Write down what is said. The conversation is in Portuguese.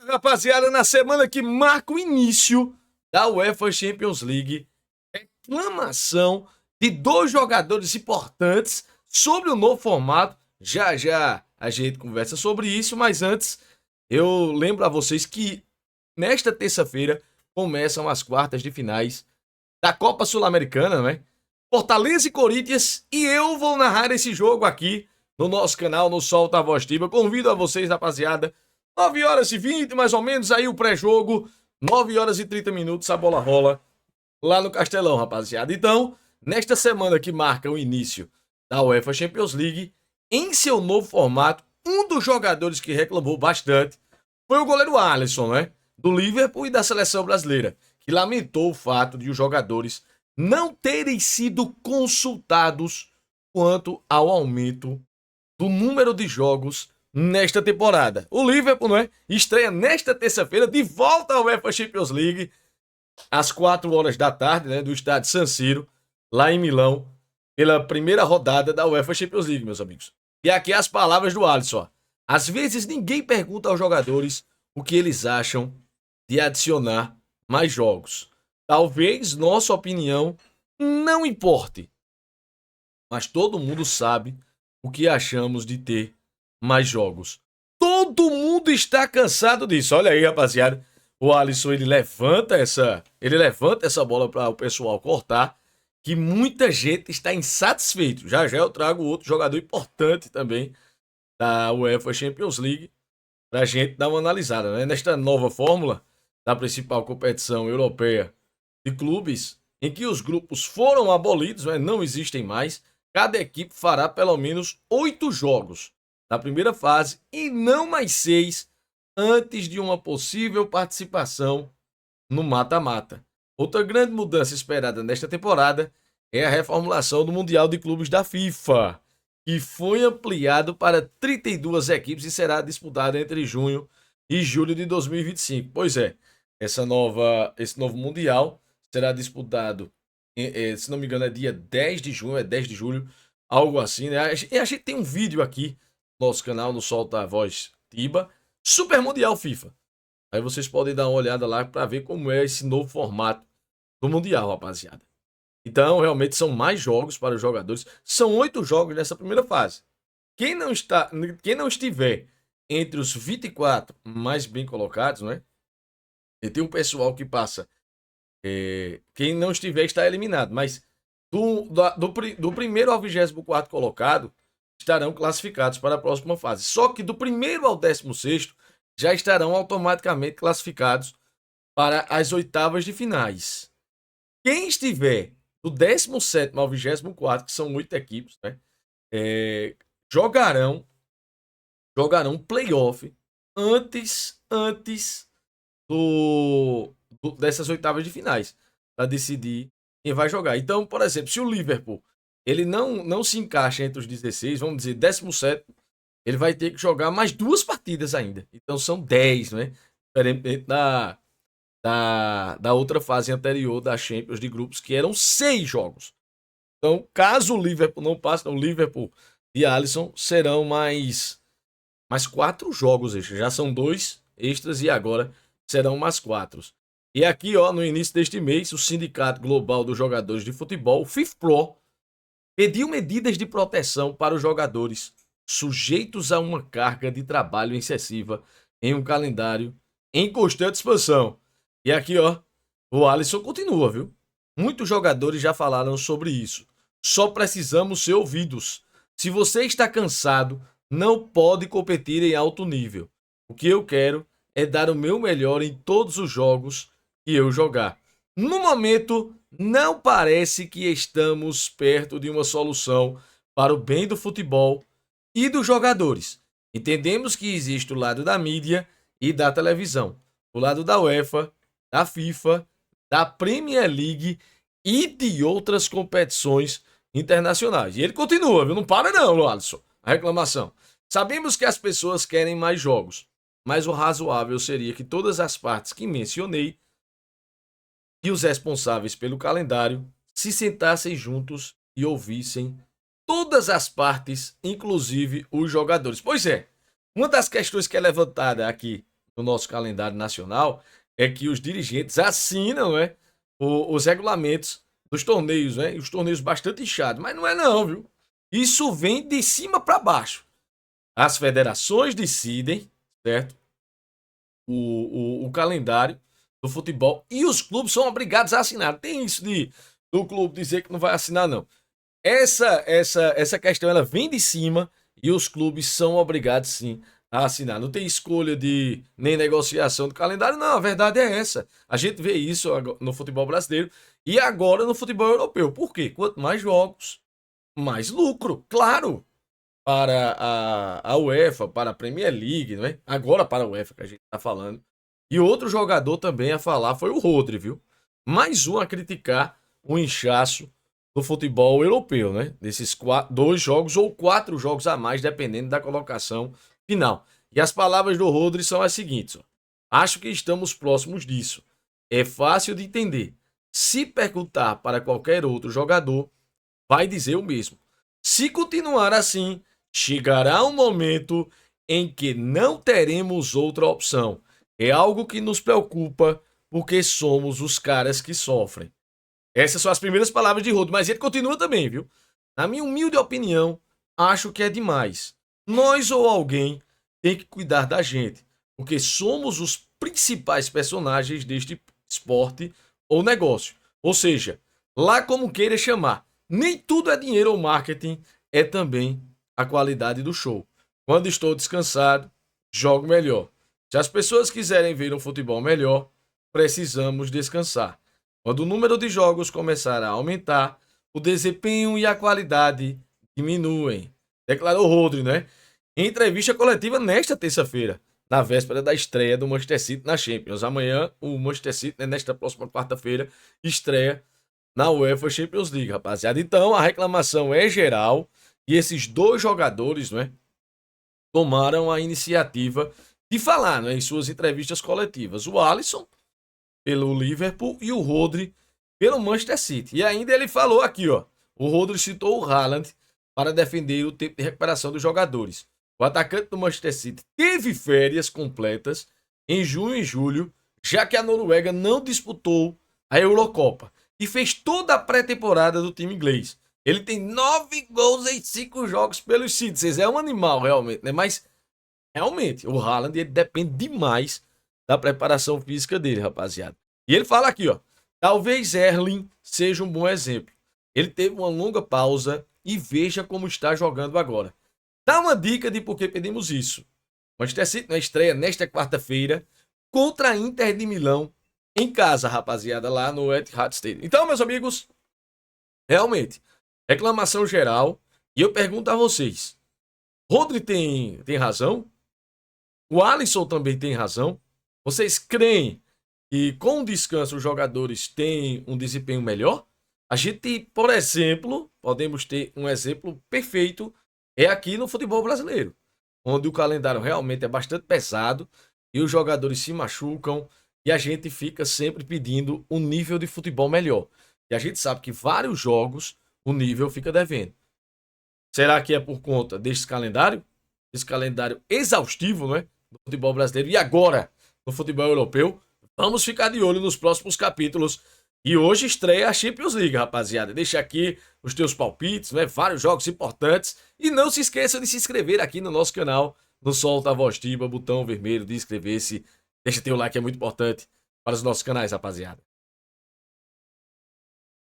Rapaziada, na semana que marca o início da UEFA Champions League, reclamação de dois jogadores importantes sobre o novo formato. Já já a gente conversa sobre isso, mas antes eu lembro a vocês que nesta terça-feira começam as quartas de finais da Copa Sul-Americana, né? Fortaleza e Corinthians, e eu vou narrar esse jogo aqui no nosso canal, no Solta a Voz Tiba. Convido a vocês, rapaziada, 9h20, mais ou menos, aí o pré-jogo, 9h30, a bola rola lá no Castelão, rapaziada. Então, nesta semana que marca o início da UEFA Champions League, em seu novo formato, um dos jogadores que reclamou bastante foi o goleiro Alisson, né? Do Liverpool e da seleção brasileira, que lamentou o fato de os jogadores não terem sido consultados quanto ao aumento do número de jogos nesta temporada. O Liverpool, não é? Estreia nesta terça-feira, de volta ao UEFA Champions League, às 4h da tarde, né, do estádio San Siro, lá em Milão, pela primeira rodada da UEFA Champions League, meus amigos. E aqui as palavras do Alisson. Às vezes ninguém pergunta aos jogadores o que eles acham de adicionar mais jogos. Talvez nossa opinião não importe, mas todo mundo sabe o que achamos de ter mais jogos. Todo mundo está cansado disso. Olha aí, rapaziada. O Alisson, ele levanta essa bola para o pessoal cortar, que muita gente está insatisfeito. Já já eu trago outro jogador importante também da UEFA Champions League para a gente dar uma analisada, né? Nesta nova fórmula da principal competição europeia de clubes, em que os grupos foram abolidos, né? Não existem mais. Cada equipe fará pelo menos 8 jogos na primeira fase e não mais 6 antes de uma possível participação no mata-mata. Outra grande mudança esperada nesta temporada é a reformulação do Mundial de Clubes da FIFA, que foi ampliado para 32 equipes e será disputado entre junho e julho de 2025. Pois é, esse novo Mundial será disputado, se não me engano, é dia 10 de junho, é 10 de julho, algo assim, né? A gente tem um vídeo aqui no nosso canal, no Solta a Voz Tiba, Super Mundial FIFA. Aí vocês podem dar uma olhada lá para ver como é esse novo formato do Mundial, rapaziada. Então, realmente são mais jogos para os jogadores. São 8 jogos nessa primeira fase. Quem não estiver entre os 24 mais bem colocados, né? E tem um pessoal que passa. Quem não estiver está eliminado. Mas do primeiro ao 24º colocado estarão classificados para a próxima fase. Só que do primeiro ao 16º já estarão automaticamente classificados para as oitavas de finais. Quem estiver do 17º ao 24º, que são 8 equipes, né, jogarão playoff antes dessas oitavas de finais, para decidir quem vai jogar. Então, por exemplo, se o Liverpool ele não se encaixa entre os 16, vamos dizer, 17º, ele vai ter que jogar mais 2 partidas ainda. Então são 10, né? Diferente da outra fase anterior da Champions de grupos, que eram 6 jogos. Então, caso o Liverpool não passe, o Liverpool e Alisson serão mais 4 jogos extras. Já são 2 extras e agora serão mais 4. E aqui, ó, no início deste mês, o Sindicato Global dos Jogadores de Futebol, o FIFPro, pediu medidas de proteção para os jogadores sujeitos a uma carga de trabalho excessiva em um calendário em constante expansão. E aqui, ó, o Alisson continua, viu? Muitos jogadores já falaram sobre isso. Só precisamos ser ouvidos. Se você está cansado, não pode competir em alto nível. O que eu quero é dar o meu melhor em todos os jogos que eu jogar. No momento, não parece que estamos perto de uma solução para o bem do futebol e dos jogadores. Entendemos que existe o lado da mídia e da televisão, o lado da UEFA, da FIFA, da Premier League e de outras competições internacionais. E ele continua, viu? Não para não, Alisson. A reclamação. Sabemos que as pessoas querem mais jogos, mas o razoável seria que todas as partes que mencionei e os responsáveis pelo calendário se sentassem juntos e ouvissem todas as partes, inclusive os jogadores. Pois é, uma das questões que é levantada aqui no nosso calendário nacional é que os dirigentes assinam, né, os regulamentos dos torneios, né? E os torneios bastante inchados, mas não é não, viu? Isso vem de cima para baixo. As federações decidem, certo? O calendário do futebol e os clubes são obrigados a assinar. Tem isso de do clube dizer que não vai assinar, não. Essa questão ela vem de cima e os clubes são obrigados sim a assinar. Não tem escolha de nem negociação do calendário, não. A verdade é essa. A gente vê isso no futebol brasileiro e agora no futebol europeu. Por quê? Quanto mais jogos, mais lucro. Claro, para a UEFA, para a Premier League, não é? Agora para a UEFA que a gente está falando. E outro jogador também a falar foi o Rodri, viu? Mais um a criticar o inchaço do futebol europeu, né? Desses 2 jogos ou 4 jogos a mais, dependendo da colocação final. E as palavras do Rodri são as seguintes: ó. Acho que estamos próximos disso. É fácil de entender. Se perguntar para qualquer outro jogador, vai dizer o mesmo. Se continuar assim, chegará um momento em que não teremos outra opção. É algo que nos preocupa porque somos os caras que sofrem. Essas são as primeiras palavras de Rodri, mas ele continua também, viu? Na minha humilde opinião, acho que é demais. Nós ou alguém tem que cuidar da gente, porque somos os principais personagens deste esporte ou negócio. Ou seja, lá como queira chamar, nem tudo é dinheiro ou marketing, é também a qualidade do show. Quando estou descansado, jogo melhor. Se as pessoas quiserem ver um futebol melhor, precisamos descansar. Quando o número de jogos começar a aumentar, o desempenho e a qualidade diminuem, declarou Rodri, né? Em entrevista coletiva nesta terça-feira, na véspera da estreia do Manchester City na Champions. Amanhã, o Manchester City, né, nesta próxima quarta-feira, estreia na UEFA Champions League, rapaziada. Então, a reclamação é geral e esses 2 jogadores, né, tomaram a iniciativa de falar, né, em suas entrevistas coletivas. O Alisson pelo Liverpool e o Rodri pelo Manchester City. E ainda ele falou aqui, ó, o Rodri citou o Haaland para defender o tempo de recuperação dos jogadores. O atacante do Manchester City teve férias completas em junho e julho, já que a Noruega não disputou a Eurocopa e fez toda a pré-temporada do time inglês. Ele tem 9 gols em 5 jogos pelos Citizens. É um animal, realmente, né? Mas, realmente, o Haaland ele depende demais da preparação física dele, rapaziada. E ele fala aqui, ó, talvez Erling seja um bom exemplo. Ele teve uma longa pausa e veja como está jogando agora. Dá uma dica de por que pedimos isso. Manchester City na estreia nesta quarta-feira contra a Inter de Milão em casa, rapaziada, lá no Etihad Stadium. Então, meus amigos, realmente, reclamação geral. E eu pergunto a vocês, Rodri tem razão? O Alisson também tem razão? Vocês creem que com descanso os jogadores têm um desempenho melhor? A gente, por exemplo, podemos ter um exemplo perfeito, é aqui no futebol brasileiro, onde o calendário realmente é bastante pesado e os jogadores se machucam e a gente fica sempre pedindo um nível de futebol melhor. E a gente sabe que vários jogos o nível fica devendo. Será que é por conta desse calendário? Esse calendário exaustivo, não é? Do futebol brasileiro. E agora, no futebol europeu, vamos ficar de olho nos próximos capítulos. E hoje estreia a Champions League, rapaziada. Deixa aqui os teus palpites, né? Vários jogos importantes. E não se esqueça de se inscrever aqui no nosso canal, no Solta a Voz Tiba, botão vermelho de inscrever-se. Deixa teu like, é muito importante para os nossos canais, rapaziada.